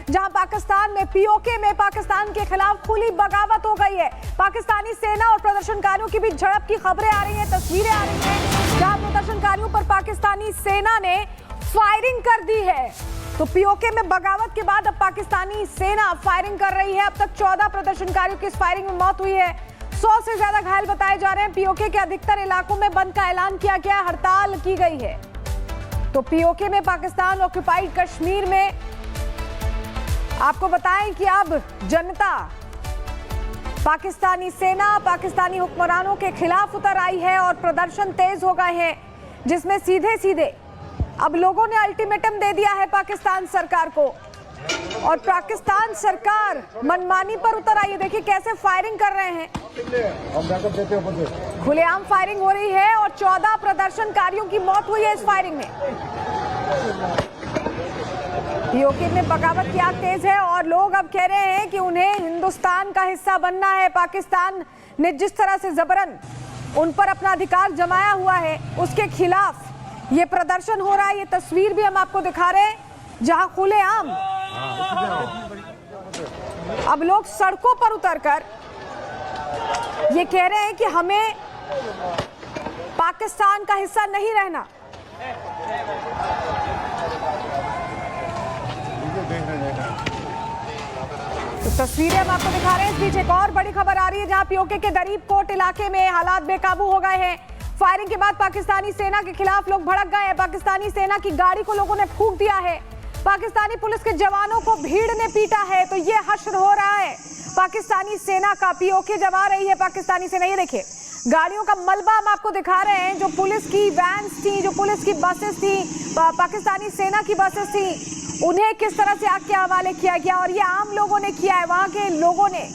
जहां पाकिस्तान में पीओके में पाकिस्तान के खिलाफ खुली बगावत हो गई है। पाकिस्तानी सेना और प्रदर्शनकारियों के बीच झड़प की खबरें आ रही हैं, तस्वीरें आ रही हैं, जहां प्रदर्शनकारियों पर पाकिस्तानी सेना ने फायरिंग कर दी है। तो पीओके में बगावत के बाद अब पाकिस्तानी सेना फायरिंग कर रही है। अब तक 14 प्रदर्शनकारियों की इस फायरिंग में मौत हुई है। 100 से ज्यादा घायल बताए जा रहे हैं। पीओके के अधिकतर इलाकों में बंद का ऐलान किया गया, हड़ताल की गई है। तो पीओके में पाकिस्तान ऑक्युपाइड कश्मीर में आपको बताएं कि अब जनता पाकिस्तानी सेना पाकिस्तानी हुक्मरानों के खिलाफ उतर आई है और प्रदर्शन तेज हो गए हैं, जिसमें सीधे सीधे अब लोगों ने अल्टीमेटम दे दिया है पाकिस्तान सरकार को और पाकिस्तान सरकार मनमानी पर उतर आई है। देखिए कैसे फायरिंग कर रहे हैं, खुलेआम फायरिंग हो रही है और 14 प्रदर्शनकारियों की मौत हुई है इस फायरिंग में। पीओके में बगावत की आग तेज है और लोग अब कह रहे हैं कि उन्हें हिंदुस्तान का हिस्सा बनना है। पाकिस्तान ने जिस तरह से जबरन उन पर अपना अधिकार जमाया हुआ है, उसके खिलाफ ये प्रदर्शन हो रहा है। ये तस्वीर भी हम आपको दिखा रहे हैं, जहां खुलेआम अब लोग सड़कों पर उतरकर ये कह रहे हैं कि हमें पाकिस्तान का हिस्सा नहीं रहना। तो तस्वीरें हम आपको दिखा रहे हैं। इस बीच एक और बड़ी खबर आ रही है, जहां पीओके के दरीब कोट इलाके में हालात बेकाबू हो गए हैं। फायरिंग के बाद पाकिस्तानी सेना के खिलाफ लोग भड़क गए हैं। पाकिस्तानी सेना की गाड़ी को लोगों ने फूंक दिया है। पाकिस्तानी पुलिस के जवानों को भीड़ ने पीटा है। तो ये हश्र हो रहा है पाकिस्तानी सेना का। पीओके जब आ रही है पाकिस्तानी सेना, ये देखिए गाड़ियों का मलबा हम आपको दिखा रहे हैं। जो पुलिस की वैन्स थी, जो पुलिस की बसेस थी, पाकिस्तानी सेना की बसेस थी, उन्हें किस तरह से आग के हवाले किया गया और ये आम लोगों ने किया है। वहां के लोगों ने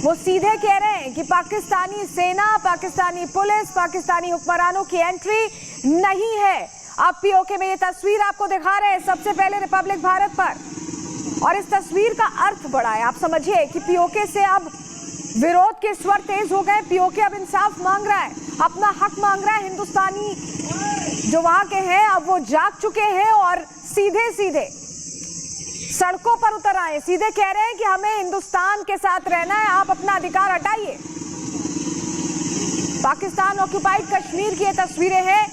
वो सीधे कह रहे हैं कि पाकिस्तानी सेना, पाकिस्तानी पुलिस, पाकिस्तानी हुक्मरानों की एंट्री नहीं है। अब पीओके में ये तस्वीर आपको दिखा रहे हैं सबसे पहले रिपब्लिक भारत पर, और इस तस्वीर का अर्थ बड़ा है। आप समझिए कि पीओके से अब विरोध के स्वर तेज हो गए। पीओके अब इंसाफ मांग रहा है, अपना हक मांग रहा है। हिंदुस्तानी जो वहां के हैं अब वो जाग चुके हैं और सीधे सीधे सड़कों पर उतर आए। सीधे कह रहे हैं कि हमें हिंदुस्तान के साथ रहना है, आप अपना अधिकार हटाइए। पाकिस्तान ऑक्युपाइड कश्मीर की ये तस्वीरें हैं।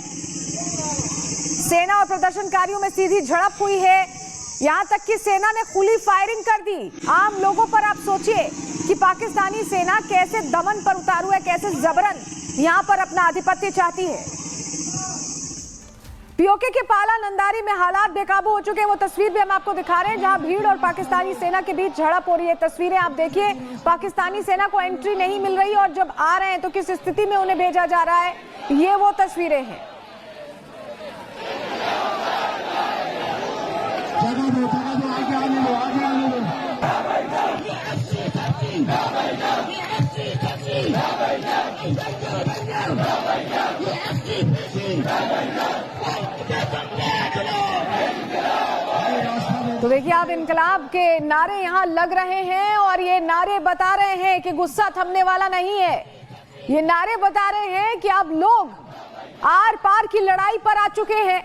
सेना और प्रदर्शनकारियों में सीधी झड़प हुई है। यहां तक कि सेना ने खुली फायरिंग कर दी आम लोगों पर। आप सोचिए कि पाकिस्तानी सेना कैसे दमन पर उतारू है, कैसे जबरन यहां पर अपना आधिपत्य चाहती है। पीओके के पाला नंदारी में हालात बेकाबू हो चुके हैं। वो तस्वीर भी हम आपको दिखा रहे हैं, जहां भीड़ और पाकिस्तानी सेना के बीच झड़प हो रही है। तस्वीरें आप देखिए, पाकिस्तानी सेना को एंट्री नहीं मिल रही और जब आ रहे हैं तो किस स्थिति में उन्हें भेजा जा रहा है, ये वो तस्वीरें हैं। तो देखिए आप, इनकलाब के नारे यहाँ लग रहे हैं और ये नारे बता रहे हैं कि गुस्सा थमने वाला नहीं है। ये नारे बता रहे हैं कि अब लोग आर पार की लड़ाई पर आ चुके हैं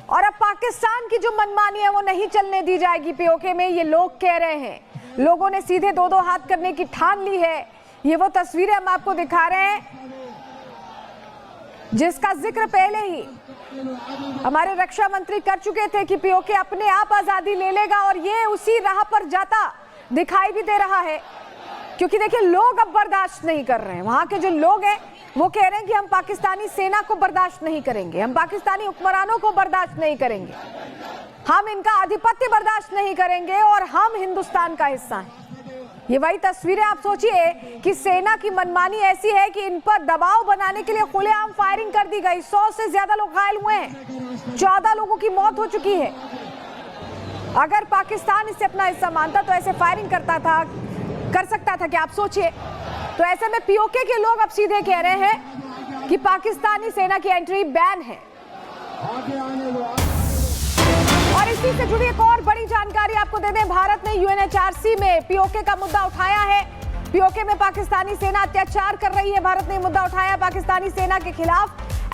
और अब पाकिस्तान की जो मनमानी है वो नहीं चलने दी जाएगी। पीओके में ये लोग कह रहे हैं, लोगों ने सीधे दो हाथ करने की ठान ली है। ये वो तस्वीरें हम आपको दिखा रहे हैं जिसका जिक्र पहले ही हमारे रक्षा मंत्री कर चुके थे कि पीओके अपने आप आजादी ले लेगा और ये उसी राह पर जाता दिखाई भी दे रहा है। क्योंकि देखिए लोग अब बर्दाश्त नहीं कर रहे हैं। वहां के जो लोग हैं वो कह रहे हैं कि हम पाकिस्तानी सेना को बर्दाश्त नहीं करेंगे, हम पाकिस्तानी हुक्मरानों को बर्दाश्त नहीं करेंगे, हम इनका आधिपत्य बर्दाश्त नहीं करेंगे और हम हिंदुस्तान का हिस्सा हैं। ये वही तस्वीरें। आप सोचिए कि सेना की मनमानी ऐसी है कि इन पर दबाव बनाने के लिए खुलेआम फायरिंग कर दी गई। 100 से ज्यादा लोग घायल हुए हैं, 14 लोगों की मौत हो चुकी है। अगर पाकिस्तान इसे अपना हिस्सा मानता तो ऐसे फायरिंग कर सकता था कि आप सोचिए। तो ऐसे में पीओके के लोग अब सीधे कह रहे हैं कि पाकिस्तानी सेना की एंट्री बैन है। और इसी से जुड़ी एक और बड़ी जानकारी आपको दे दें, भारत ने यूएनएचआरसी में पीओके का मुद्दा उठाया है। पीओके में पाकिस्तानी सेना अत्याचार कर रही है। भारत ने मुद्दा उठाया, पाकिस्तानी सेना के खिलाफ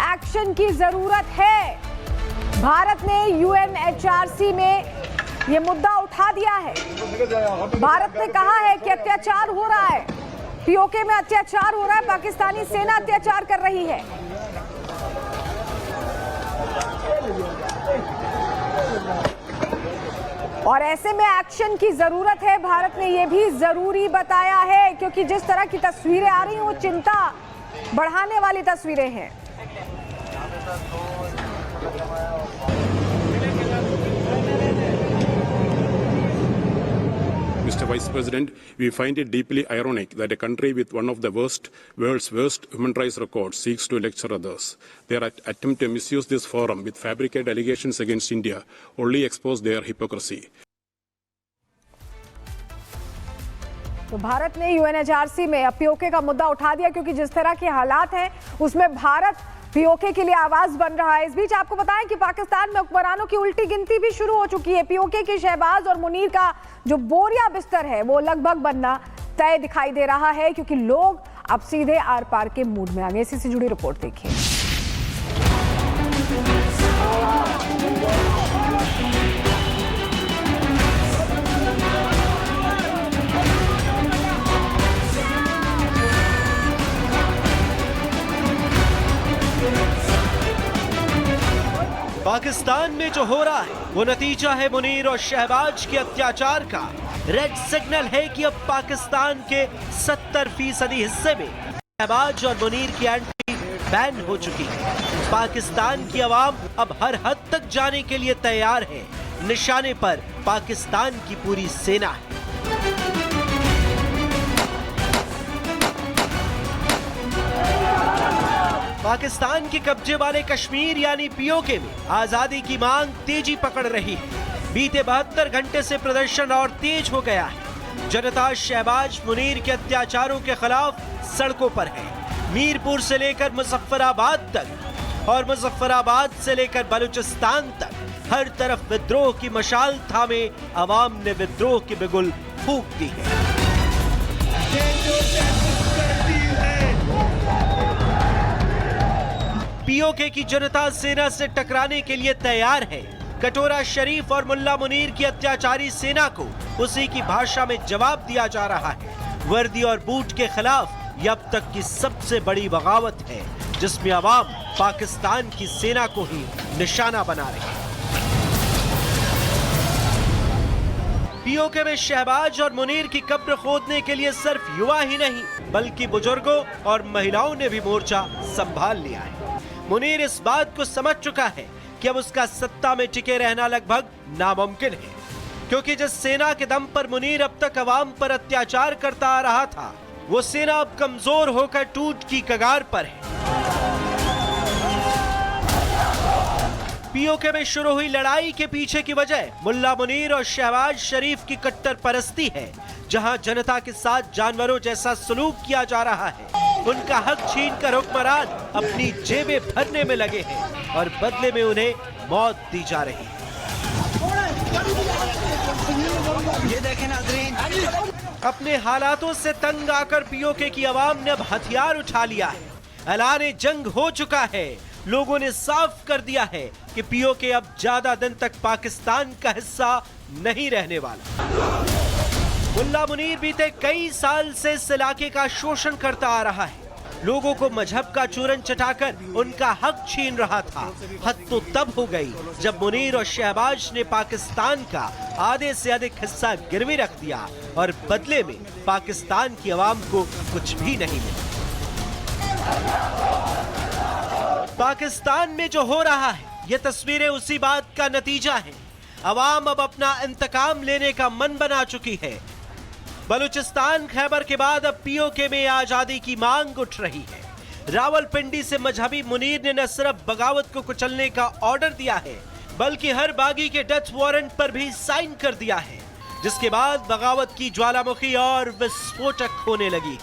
एक्शन की जरूरत है। भारत ने यूएनएचआरसी में ये मुद्दा उठाया। उठा दिया है। भारत ने कहा है कि अत्याचार हो रहा है, पीओके में अत्याचार हो रहा है, पाकिस्तानी सेना अत्याचार कर रही है। और ऐसे में एक्शन की जरूरत है, भारत ने यह भी जरूरी बताया है, क्योंकि जिस तरह की तस्वीरें आ रही हैं वो चिंता बढ़ाने वाली तस्वीरें हैं। Mr. Vice President, we find it deeply ironic that a country with one of the world's worst human rights records seeks to lecture others. Their attempt to misuse this forum with fabricated allegations against India only expose their hypocrisy. तो भारत ने UNHRC में PoK का मुद्दा उठा दिया, क्योंकि जिस तरह के हालात हैं उसमें भारत पीओके के लिए आवाज बन रहा है। इस बीच आपको बताएं कि पाकिस्तान में हुक्मरानों की उल्टी गिनती भी शुरू हो चुकी है। पीओके के शहबाज और मुनीर का जो बोरिया बिस्तर है वो लगभग बनना तय दिखाई दे रहा है, क्योंकि लोग अब सीधे आर पार के मूड में आ गए। इसी से जुड़ी रिपोर्ट देखिए। पाकिस्तान में जो हो रहा है वो नतीजा है मुनीर और शहबाज के अत्याचार का। रेड सिग्नल है कि अब पाकिस्तान के 70% हिस्से में शहबाज और मुनीर की एंट्री बैन हो चुकी है। पाकिस्तान की आवाम अब हर हद तक जाने के लिए तैयार है। निशाने पर पाकिस्तान की पूरी सेना है। पाकिस्तान के कब्जे वाले कश्मीर यानी पीओके में आजादी की मांग तेजी पकड़ रही है। बीते 72 घंटे से प्रदर्शन और तेज हो गया है। जनता शहबाज मुनीर के अत्याचारों के खिलाफ सड़कों पर है। मीरपुर से लेकर मुजफ्फराबाद तक और मुजफ्फराबाद से लेकर बलूचिस्तान तक हर तरफ विद्रोह की मशाल थामे अवाम ने विद्रोह की बिगुल फूंक दी है। पीओके की जनता सेना से टकराने के लिए तैयार है। कटोरा शरीफ और मुल्ला मुनीर की अत्याचारी सेना को उसी की भाषा में जवाब दिया जा रहा है। वर्दी और बूट के खिलाफ ये अब तक की सबसे बड़ी बगावत है, जिसमें अवाम पाकिस्तान की सेना को ही निशाना बना रही है। पीओके में शहबाज और मुनीर की कब्र खोदने के लिए सिर्फ युवा ही नहीं बल्कि बुजुर्गों और महिलाओं ने भी मोर्चा संभाल लिया है। मुनीर इस बात को समझ चुका है कि अब उसका सत्ता में टिके रहना लगभग नामुमकिन है, क्योंकि जिस सेना के दम पर मुनीर अब तक अवाम पर अत्याचार करता आ रहा था, वो सेना अब कमजोर होकर टूट की कगार पर है। पीओके में शुरू हुई लड़ाई के पीछे की वजह मुल्ला मुनीर और शहबाज शरीफ की कट्टर परस्ती है, जहां जनता के साथ जानवरों जैसा सलूक किया जा रहा है। उनका हक छीनकर हुक्मरान अपनी जेबें भरने में लगे हैं और बदले में उन्हें मौत दी जा रही है। ये देखें नाज़रीन, अपने हालातों से तंग आकर पीओके की आवाम ने अब हथियार उठा लिया है। ऐलान जंग हो चुका है। लोगों ने साफ कर दिया है कि पीओके अब ज्यादा दिन तक पाकिस्तान का हिस्सा नहीं रहने वाला। मुल्ला मुनीर बीते कई साल से इस इलाके का शोषण करता आ रहा है। लोगों को मजहब का चूरन चटाकर उनका हक छीन रहा था। हद तो तब हो गई जब मुनीर और शहबाज ने पाकिस्तान का आधे से अधिक हिस्सा गिरवी रख दिया और बदले में पाकिस्तान की आवाम को कुछ भी नहीं मिला। पाकिस्तान में जो हो रहा है ये तस्वीरें उसी बात का नतीजा है। अवाम अब अपना इंतकाम लेने का मन बना चुकी है। बलूचिस्तान खैबर के बाद अब पीओके में आजादी की मांग उठ रही है। रावलपिंडी से मजहबी मुनीर ने न सिर्फ बगावत को कुचलने का ऑर्डर दिया है बल्कि हर बागी के डेथ वारंट पर भी साइन कर दिया है, जिसके बाद बगावत की ज्वालामुखी और विस्फोटक होने लगी।